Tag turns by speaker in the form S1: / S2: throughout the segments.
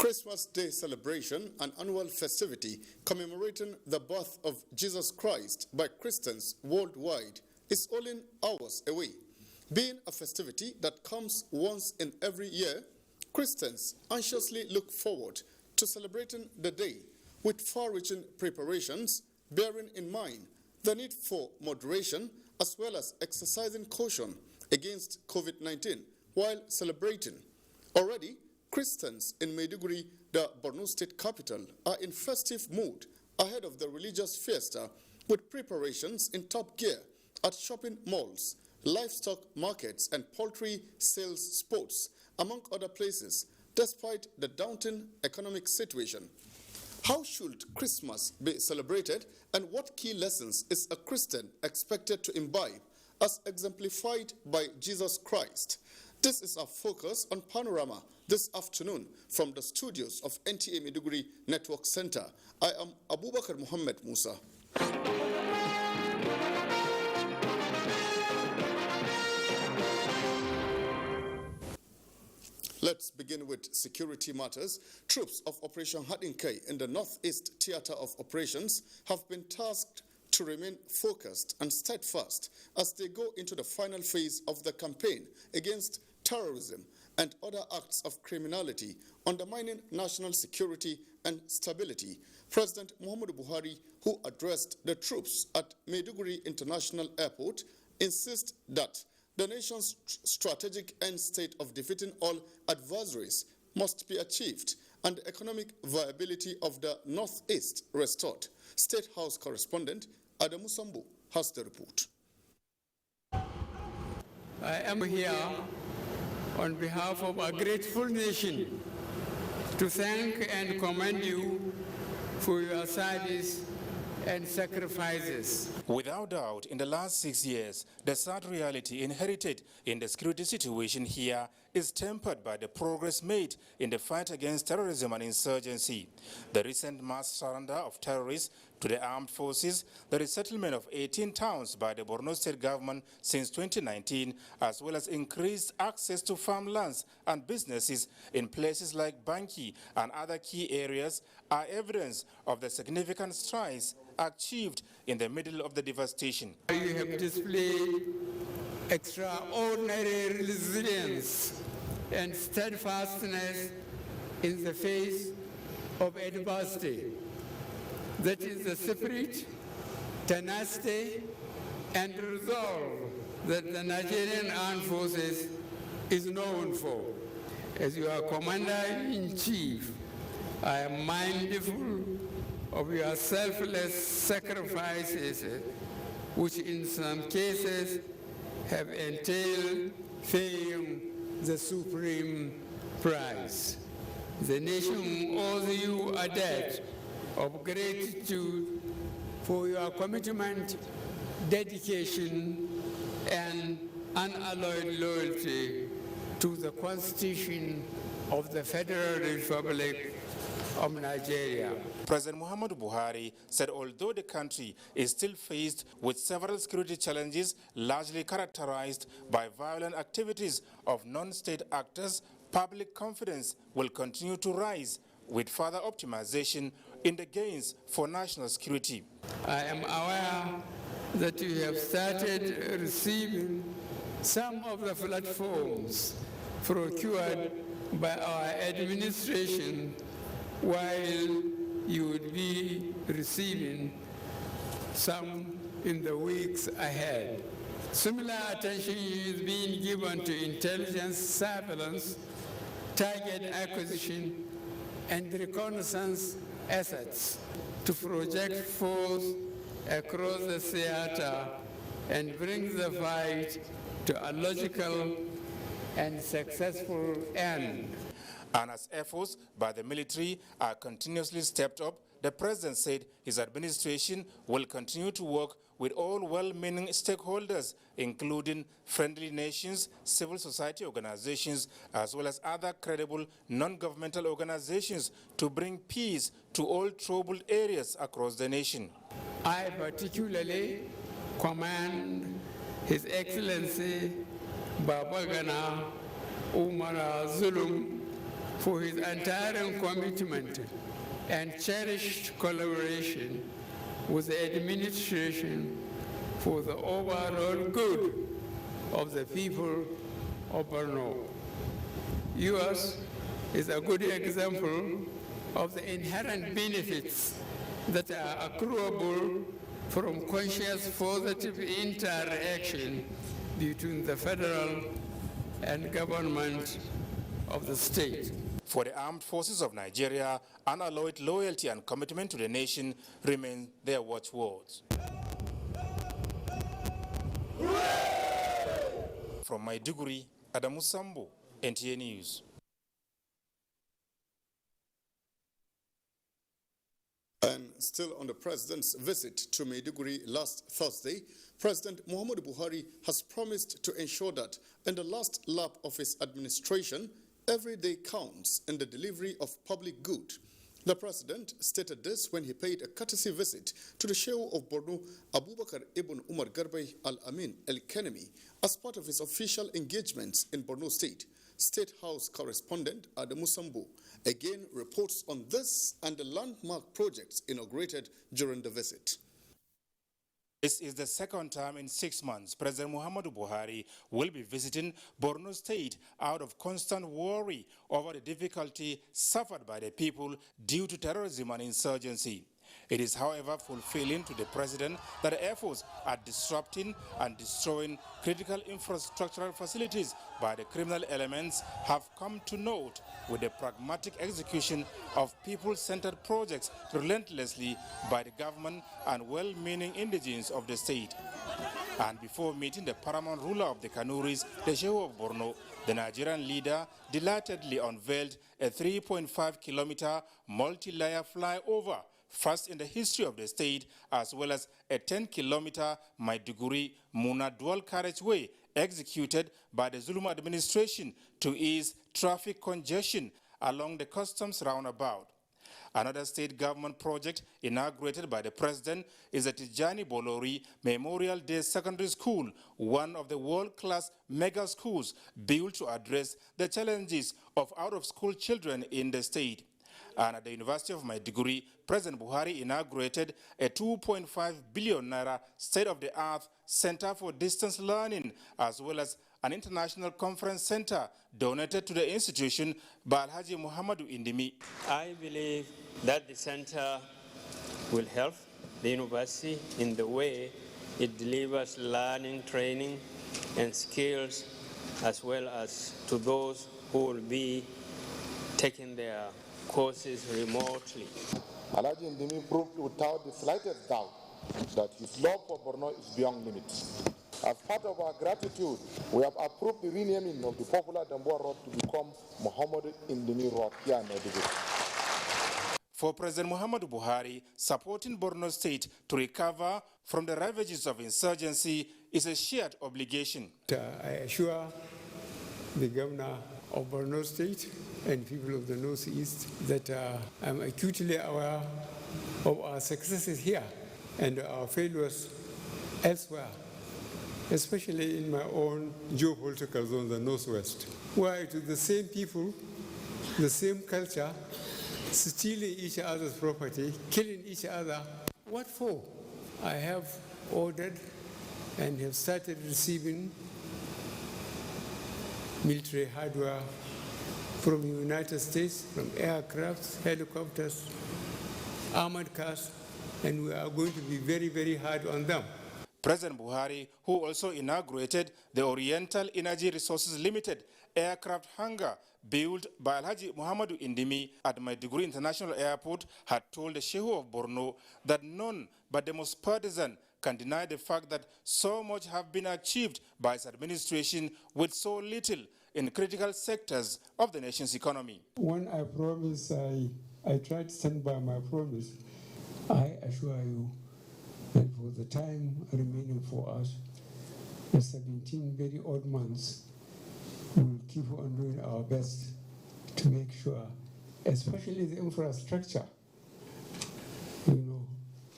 S1: Christmas Day celebration, an annual festivity commemorating the birth of Jesus Christ by Christians worldwide, is only hours away. Being a festivity that comes once in every year, Christians anxiously look forward to celebrating the day with far-reaching preparations, bearing in mind the need for moderation as well as exercising caution against COVID-19 while celebrating. Already, Christians in Maiduguri, the Borno state capital, are in festive mood ahead of the religious fiesta with preparations in top gear at shopping malls, livestock markets and poultry sales spots, among other places, despite the daunting economic situation. How should Christmas be celebrated, and what key lessons is a Christian expected to imbibe as exemplified by Jesus Christ? This is our focus on Panorama this afternoon from the studios of NTA Maiduguri Network Center. I am Abubakar Muhammad Musa. Let's begin with security matters. Troops of Operation Hadinkai in the Northeast Theater of Operations have been tasked to remain focused and steadfast as they go into the final phase of the campaign against terrorism and other acts of criminality undermining national security and stability. President Muhammadu Buhari, who addressed the troops at Maiduguri International Airport, insists that the nation's strategic end state of defeating all adversaries must be achieved and the economic viability of the Northeast restored. State House correspondent Adamu Sambu has the report.
S2: I am here on behalf of a grateful nation to thank and commend you for your service and sacrifices.
S3: Without doubt, in the last 6 years, the sad reality inherited in the security situation here is tempered by the progress made in the fight against terrorism and insurgency. The recent mass surrender of terrorists to the armed forces, the resettlement of 18 towns by the Borno state government since 2019, as well as increased access to farmlands and businesses in places like Banki and other key areas are evidence of the significant strides achieved in the middle of the devastation.
S2: You have displayed extraordinary resilience and steadfastness in the face of adversity. That is the spirit, tenacity, and resolve that the Nigerian Armed Forces is known for. As your Commander-in-Chief, I am mindful of your selfless sacrifices, which in some cases have entailed paying the supreme price. The nation owes you a debt of gratitude for your commitment, dedication, and unalloyed loyalty to the Constitution of the Federal Republic of Nigeria.
S3: President Muhammadu Buhari said although the country is still faced with several security challenges largely characterized by violent activities of non-state actors, public confidence will continue to rise with further optimization in the gains for national security.
S2: I am aware that you have started receiving some of the platforms procured by our administration, while you would be receiving some in the weeks ahead. Similar attention is being given to intelligence surveillance, target acquisition, and reconnaissance assets to project force across the theater and bring the fight to a logical and successful end.
S3: And as efforts by the military are continuously stepped up, the president said his administration will continue to work with all well-meaning stakeholders, including friendly nations, civil society organizations, as well as other credible non-governmental organizations to bring peace to all troubled areas across the nation.
S2: I particularly commend His Excellency Babagana Umar Zulum for his untiring commitment and cherished collaboration with the administration for the overall good of the people of Borno. Yours is a good example of the inherent benefits that are accruable from conscious positive interaction between the federal and government of the state.
S3: For the armed forces of Nigeria, unalloyed loyalty and commitment to the nation remain their watchwords. From Maiduguri, Adamu Sambo, NTA News.
S1: And still on the president's visit to Maiduguri last Thursday, President Muhammadu Buhari has promised to ensure that in the last lap of his administration, every day counts in the delivery of public good. The president stated this when he paid a courtesy visit to the Sheikh of Borno, Abubakar Ibn Umar Garbay Al-Amin El-Kanemi, as part of his official engagements in Borno State. State House correspondent Adamu Sambo again reports on this and the landmark projects inaugurated during the visit.
S3: This is the second time in 6 months President Muhammadu Buhari will be visiting Borno State out of constant worry over the difficulty suffered by the people due to terrorism and insurgency. It is, however, fulfilling to the president that the efforts at disrupting and destroying critical infrastructural facilities by the criminal elements have come to naught with the pragmatic execution of people-centered projects relentlessly by the government and well-meaning indigents of the state. And before meeting the paramount ruler of the Kanuris, the Sheikh of Borno, the Nigerian leader delightedly unveiled a 3.5-kilometer multi-layer flyover, first in the history of the state, as well as a 10-kilometer Maiduguri-Muna dual carriageway executed by the Zulum administration to ease traffic congestion along the customs roundabout. Another state government project inaugurated by the president is the Tijani Bolori Memorial Day Secondary School, one of the world-class mega schools built to address the challenges of out-of-school children in the state. And at the University of Maiduguri, President Buhari inaugurated a 2.5 billion naira state-of-the-art Center for Distance Learning, as well as an international conference center donated to the institution by Alhaji Muhammadu Indimi.
S4: I believe that the center will help the university in the way it delivers learning, training, and skills, as well as to those who will be taking their courses remotely.
S5: Alhaji Indimi proved without the slightest doubt that his love for Borno is beyond limits. As part of our gratitude, we have approved the renaming of the popular Damboa Road to become Muhammadu Indimi Road here in Maiduguri.
S3: For President Muhammadu Buhari, supporting Borno State to recover from the ravages of insurgency is a shared obligation.
S2: I assure the governor of Borno State and people of the Northeast that I'm acutely aware of our successes here and our failures elsewhere, especially in my own geopolitical zone, the Northwest, where it is the same people, the same culture, stealing each other's property, killing each other. What for? I have ordered and have started receiving military hardware from the United States, from aircrafts, helicopters, armored cars, and we are going to be very, very hard on them.
S3: President Buhari, who also inaugurated the Oriental Energy Resources Limited aircraft hangar built by Alhaji Muhammadu Indimi at Maiduguri International Airport, had told the Sheikh of Borno that none but the most partisan can deny the fact that so much have been achieved by his administration with so little in critical sectors of the nation's economy.
S2: When I promise, I try to stand by my promise. I assure you that for the time remaining for us, the 17 very odd months, we will keep on doing our best to make sure, especially the infrastructure,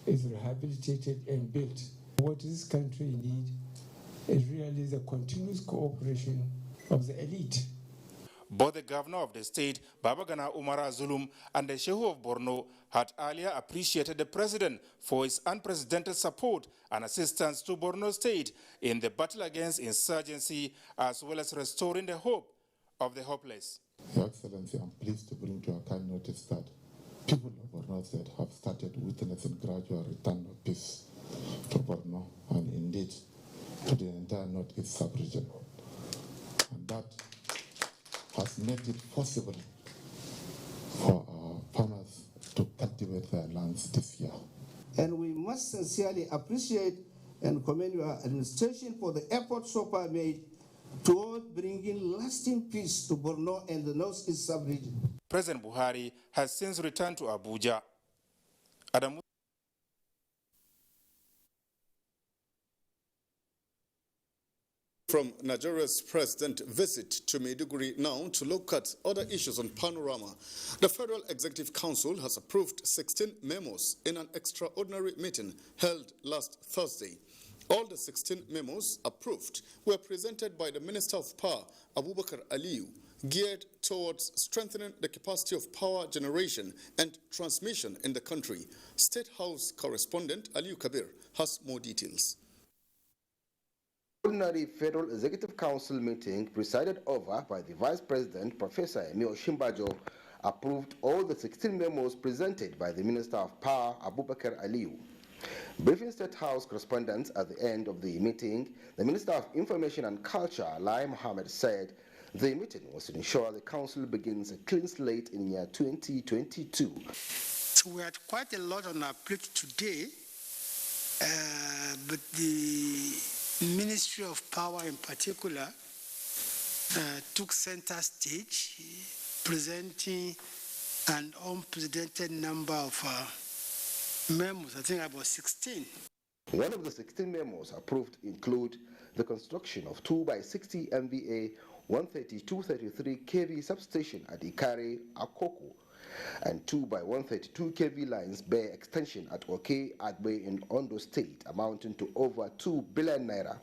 S2: is rehabilitated and built. What this country needs is really the continuous cooperation of the elite.
S3: Both the governor of the state, Babagana Umara Zulum, and the Shehu of Borno had earlier appreciated the president for his unprecedented support and assistance to Borno state in the battle against insurgency, as well as restoring the hope of the hopeless.
S5: Your Excellency, I'm pleased to bring to your kind notice that people of Borno State have started witnessing gradual return of peace to Borno and indeed to the entire northeast sub-region. And that has made it possible for our farmers to cultivate their lands this year.
S6: And we must sincerely appreciate and commend your administration for the efforts so far made toward bringing lasting peace to Borno and the northeast sub-region.
S3: President Buhari has since returned to Abuja.
S1: From Nigeria's president visit to Maiduguri now to look at other issues on Panorama. The Federal Executive Council has approved 16 memos in an extraordinary meeting held last Thursday. All the 16 memos approved were presented by the Minister of Power, Abubakar Aliyu, geared towards strengthening the capacity of power generation and transmission in the country. State House correspondent Aliyu Kabir has more details.
S7: Ordinary Federal Executive Council meeting presided over by the Vice President, Professor Emio Shimbajo, approved all the 16 memos presented by the Minister of Power, Abubakar Aliyu. Briefing State House correspondents at the end of the meeting, the Minister of Information and Culture, Lai Mohammed, said the meeting was to ensure the Council begins a clean slate in year 2022.
S8: So we had quite a lot on our plate today, but the Ministry of Power in particular took center stage, presenting an unprecedented number of memos, I think about 16.
S7: One of the 16 memos approved include the construction of 2x60 MVA 132-33 kV substation at Ikare, Akoko, and 2x132 kV lines bear extension at Oke Agbe in Ondo State, amounting to over 2 billion naira.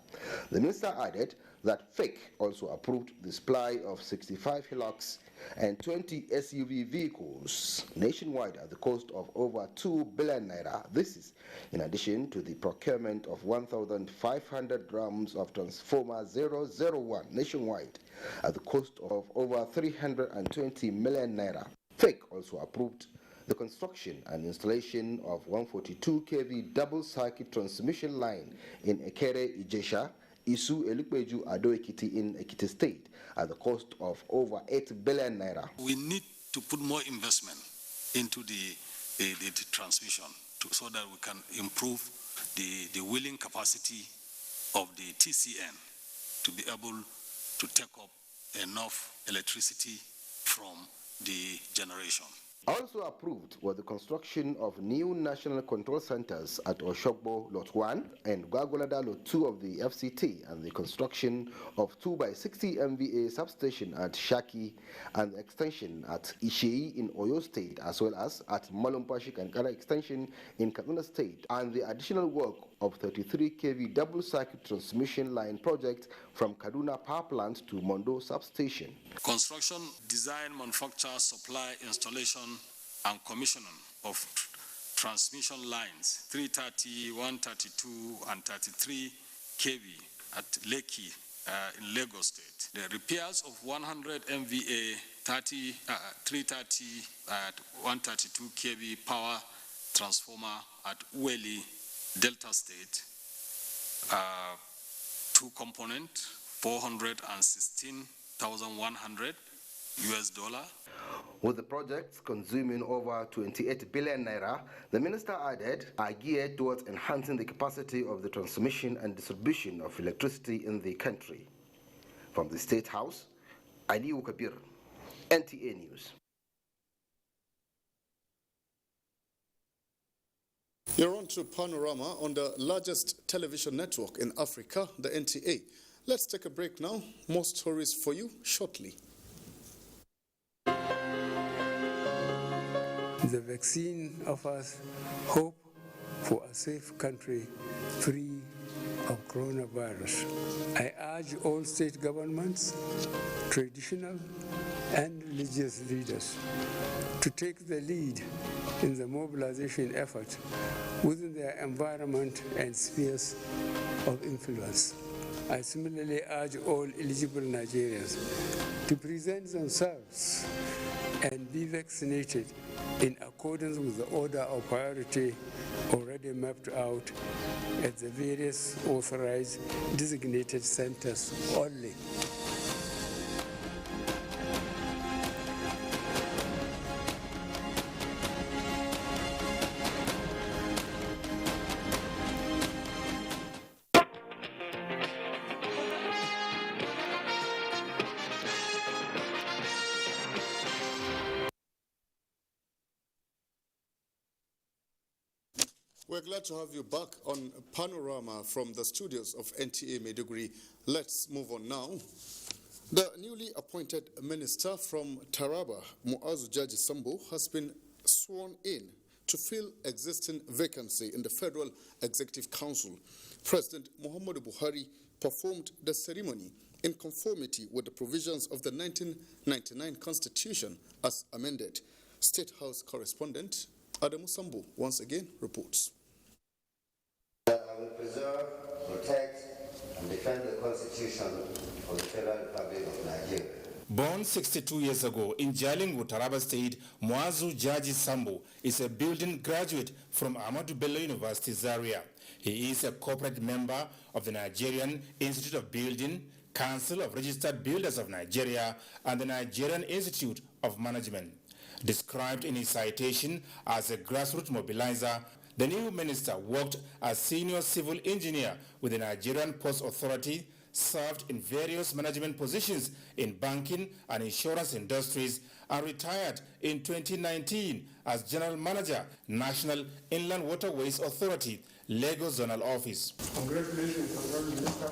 S7: The minister added that FEC also approved the supply of 65 Hilux and 20 SUV vehicles nationwide at the cost of over 2 billion naira. This is in addition to the procurement of 1,500 drums of Transformer 001 nationwide at the cost of over 320 million naira. FEC also approved the construction and installation of 142 kV double-circuit transmission line in Ekere, Ijesha, Isu, Elukbeju, Ado Ekiti in Ekiti State at the cost of over 8 billion naira.
S9: We need to put more investment into the transmission so that we can improve the wheeling capacity of the TCN to be able to take up enough electricity from the generation.
S7: Also approved was the construction of new national control centers at Oshogbo Lot 1 and Gwagwalada Lot 2 of the FCT, and the construction of 2x60 MVA substation at Shaki and the extension at Ishei in Oyo State, as well as at Malumpashik and Kara extension in Kaduna State, and the additional work of 33 kV double-circuit transmission line project from Kaduna Power Plant to Mondo Substation.
S9: Construction, design, manufacture, supply, installation, and commissioning of transmission lines 330, 132, and 33 kV at Lekki in Lagos State. The repairs of 100 MVA 330 at 132 kV power transformer at Ueli, Delta State, 2 component, 416,100 US dollar.
S7: With the projects consuming over 28 billion naira, the minister added, are geared towards enhancing the capacity of the transmission and distribution of electricity in the country. From the State House, Aliyu Kabir, NTA News.
S1: You're on to Panorama on the largest television network in Africa, the NTA. Let's take a break now. More stories for you shortly.
S2: The vaccine offers hope for a safe country free of coronavirus. I urge all state governments, traditional and religious leaders to take the lead in the mobilization effort within their environment and spheres of influence. I similarly urge all eligible Nigerians to present themselves and be vaccinated in accordance with the order of priority already mapped out at the various authorized designated centers only.
S1: We're glad to have you back on Panorama from the studios of NTA Maiduguri. Let's move on now. The newly appointed minister from Taraba, Muazu Jaji Sambo, has been sworn in to fill existing vacancy in the Federal Executive Council. President Muhammadu Buhari performed the ceremony in conformity with the provisions of the 1999 Constitution as amended. State House correspondent Adamu Sambo once again reports.
S10: I will preserve, protect, and defend the Constitution of the Federal Republic of Nigeria.
S3: Born 62 years ago in Jalingo, Taraba State, Muazu Jaji Sambo is a building graduate from Ahmadu Bello University, Zaria. He is a corporate member of the Nigerian Institute of Building, Council of Registered Builders of Nigeria, and the Nigerian Institute of Management. Described in his citation as a grassroots mobilizer, the new minister worked as senior civil engineer with the Nigerian Post Authority, served in various management positions in banking and insurance industries, and retired in 2019 as general manager, National Inland Waterways Authority, Lagos Zonal Office.
S2: Congratulations, Honorable Minister.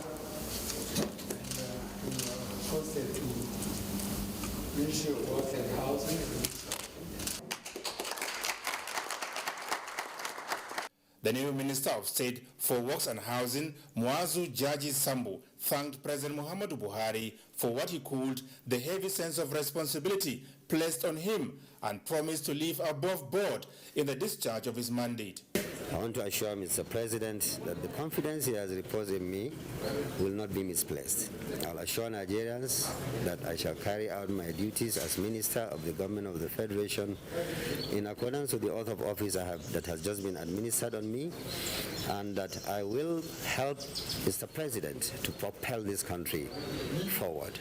S2: Posted to Ministry of Works and Housing.
S3: The new Minister of State for Works and Housing, Muazu Jaji Sambo, thanked President Muhammadu Buhari for what he called the heavy sense of responsibility placed on him and promised to live above board in the discharge of his mandate.
S10: I want to assure Mr. President that the confidence he has reposed in me will not be misplaced. I'll assure Nigerians that I shall carry out my duties as Minister of the Government of the Federation in accordance with the oath of office that has just been administered on me, and that I will help Mr. President to propel this country forward.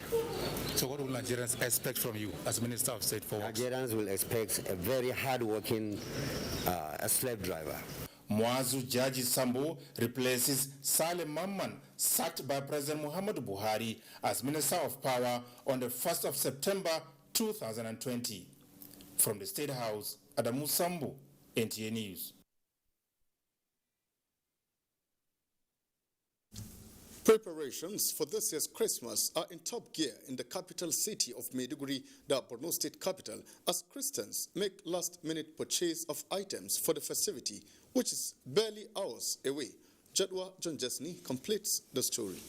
S3: So what will Nigerians expect from you as Minister of State for Works?
S10: Nigerians will expect a very hard-working slave driver.
S3: Muazu Jaji Sambo replaces Saleh Mamman, sacked by President Muhammadu Buhari as Minister of Power on the 1st of September 2020. From the State House, Adamu Sambo, NTA News.
S1: Preparations for this year's Christmas are in top gear in the capital city of Maiduguri, the Borno State capital, as Christians make last-minute purchase of items for the festivity, which is barely hours away. Jadwa John Jesney completes the story.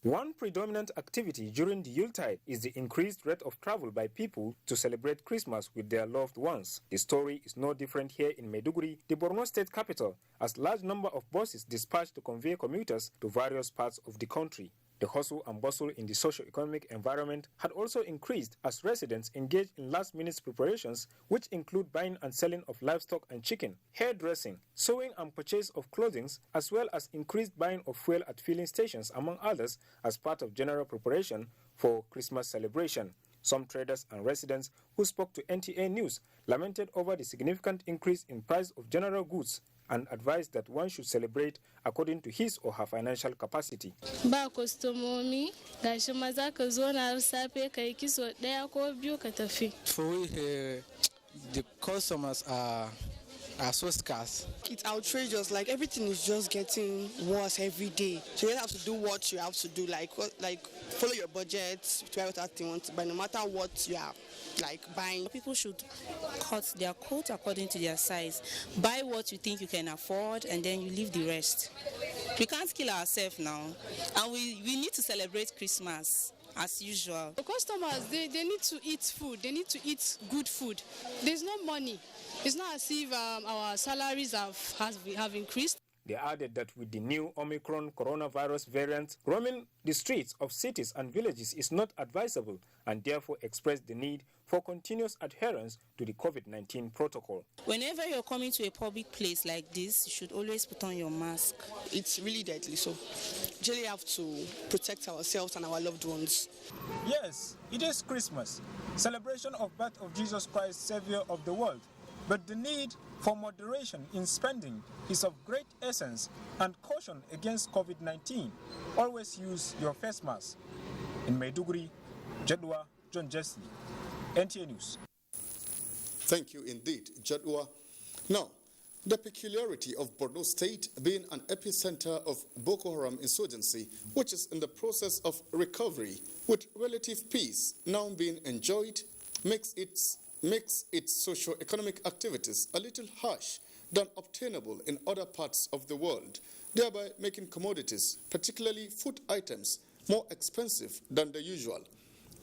S11: One predominant activity during the Yuletide is the increased rate of travel by people to celebrate Christmas with their loved ones. The story is no different here in Maiduguri, the Borno State capital, as large number of buses dispatched to convey commuters to various parts of the country. The hustle and bustle in the socio-economic environment had also increased as residents engaged in last-minute preparations, which include buying and selling of livestock and chicken, hairdressing, sewing and purchase of clothing, as well as increased buying of fuel at filling stations, among others, as part of general preparation for Christmas celebration. Some traders and residents who spoke to NTA News lamented over the significant increase in price of general goods and advised that one should celebrate according to his or her financial capacity.
S12: Ba kwastomomi gashi maza ka zo na safe kai kiso daya ko biyu ka tafi.
S13: For the customers are so scarce.
S14: It's outrageous. Like everything is just getting worse every day. So you have to do what you have to do. Like follow your budget to buy what you want to buy, no matter what you are buying.
S15: People should cut their coat according to their size. Buy what you think you can afford, and then you leave the rest. We can't kill ourselves now, and we need to celebrate Christmas. as usual.
S12: The customers, they need to eat food. They need to eat good food. There's no money. It's not as if our salaries have increased.
S11: They added that with the new Omicron coronavirus variant, roaming the streets of cities and villages is not advisable, and therefore expressed the need for continuous adherence to the COVID-19 protocol.
S15: Whenever you're coming to a public place like this, you should always put on your mask.
S14: It's really deadly, so we really have to protect ourselves and our loved ones.
S11: Yes, it is Christmas, celebration of birth of Jesus Christ, Savior of the world. But the need for moderation in spending is of great essence, and caution against COVID-19. Always use your face mask. In Maiduguri, Jadwa, John Jesse, NTA News.
S1: Thank you indeed, Jadwa. Now, the peculiarity of Borno State being an epicenter of Boko Haram insurgency, which is in the process of recovery with relative peace now being enjoyed, makes its socio-economic activities a little harsh than obtainable in other parts of the world, thereby making commodities, particularly food items, more expensive than the usual.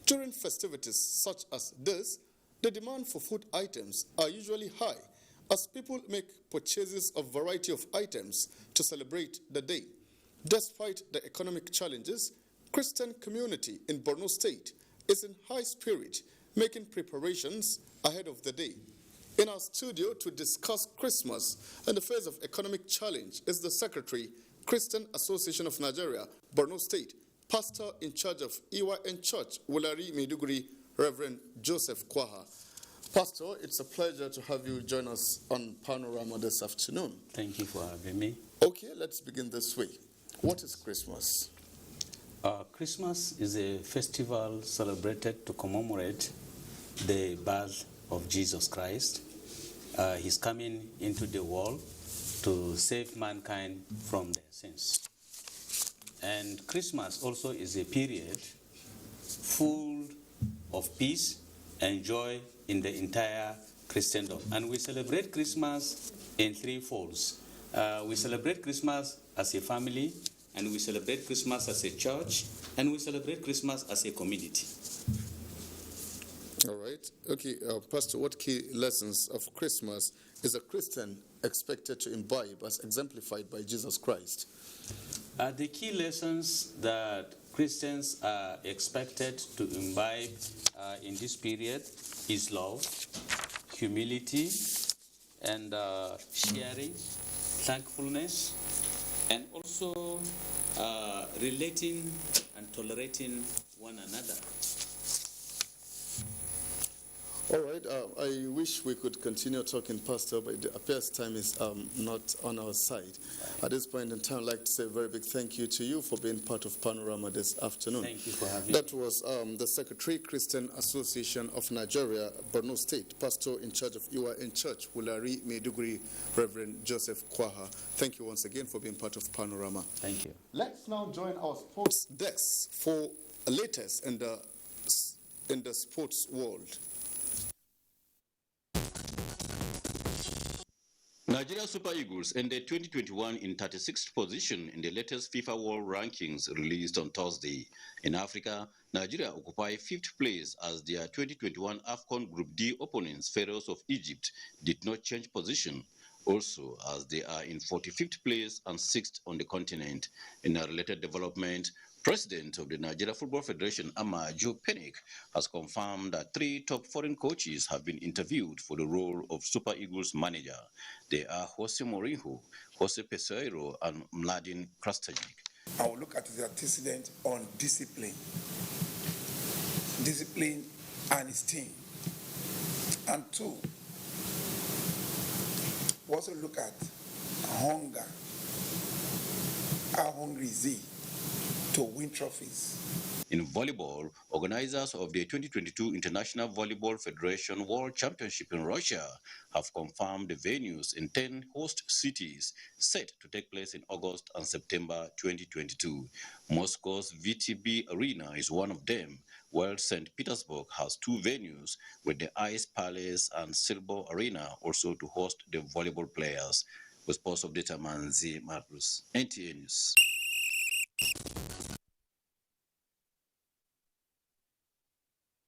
S1: During festivities such as this, the demand for food items are usually high as people make purchases of a variety of items to celebrate the day. Despite the economic challenges, Christian community in Borno State is in high spirit, making preparations ahead of the day. In our studio to discuss Christmas in the face of economic challenge is the Secretary, Christian Association of Nigeria, Borno State, Pastor in charge of EYN Church, Wulari Maiduguri, Reverend Joseph Kwaha. Pastor, it's a pleasure to have you join us on Panorama this afternoon.
S16: Thank you for having me.
S1: Okay, let's begin this way. What is Christmas?
S16: Christmas is a festival celebrated to commemorate the birth of Jesus Christ, his coming into the world to save mankind from their sins. And Christmas also is a period full of peace and joy in the entire Christendom. And we celebrate Christmas in three folds. We celebrate Christmas as a family, and we celebrate Christmas as a church, and we celebrate Christmas as a community.
S1: All right. Okay, Pastor, what key lessons of Christmas is a Christian expected to imbibe as exemplified by Jesus Christ?
S16: The key lessons that Christians are expected to imbibe in this period is love, humility, and sharing, thankfulness, and also relating and tolerating one another.
S1: All right, I wish we could continue talking, Pastor, but it appears time is not on our side. At this point in time, I'd like to say a very big thank you to you for being part of Panorama this afternoon.
S16: Thank you for having me.
S1: That was the Secretary, Christian Association of Nigeria, Borno State, Pastor in charge of EYN Church, Wulari Maiduguri, Reverend Joseph Kwaha. Thank you once again for being part of Panorama.
S16: Thank you.
S1: Let's now join our sports desk for the latest in the sports world.
S17: Nigeria Super Eagles ended 2021 in 36th position in the latest FIFA World Rankings released on Thursday. In Africa, Nigeria occupy 5th place as their 2021 AFCON Group D opponents, Pharaohs of Egypt, did not change position. Also, as they are in 45th place and 6th on the continent. In a related development, President of the Nigeria Football Federation, Joe Pennick, has confirmed that 3 top foreign coaches have been interviewed for the role of Super Eagles manager. They are Jose Mourinho, Jose Peseiro, and Mladen Krastajic.
S18: I will look at the antecedent on discipline and esteem. And 2, we also look at hunger. How hungry is he to win trophies?
S17: In volleyball, organizers of the 2022 International Volleyball Federation World Championship in Russia have confirmed the venues in 10 host cities set to take place in August and September 2022. Moscow's VTB Arena is one of them, while St. Petersburg has 2 venues, with the Ice Palace and Silbo Arena also to host the volleyball players. With Sports Update, Manzi Marcus, NTA News.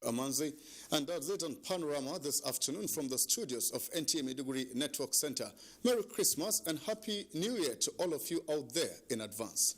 S1: Amanzi. And that's it on Panorama this afternoon from the studios of NTA Maiduguri Network Center. Merry Christmas and Happy New Year to all of you out there in advance.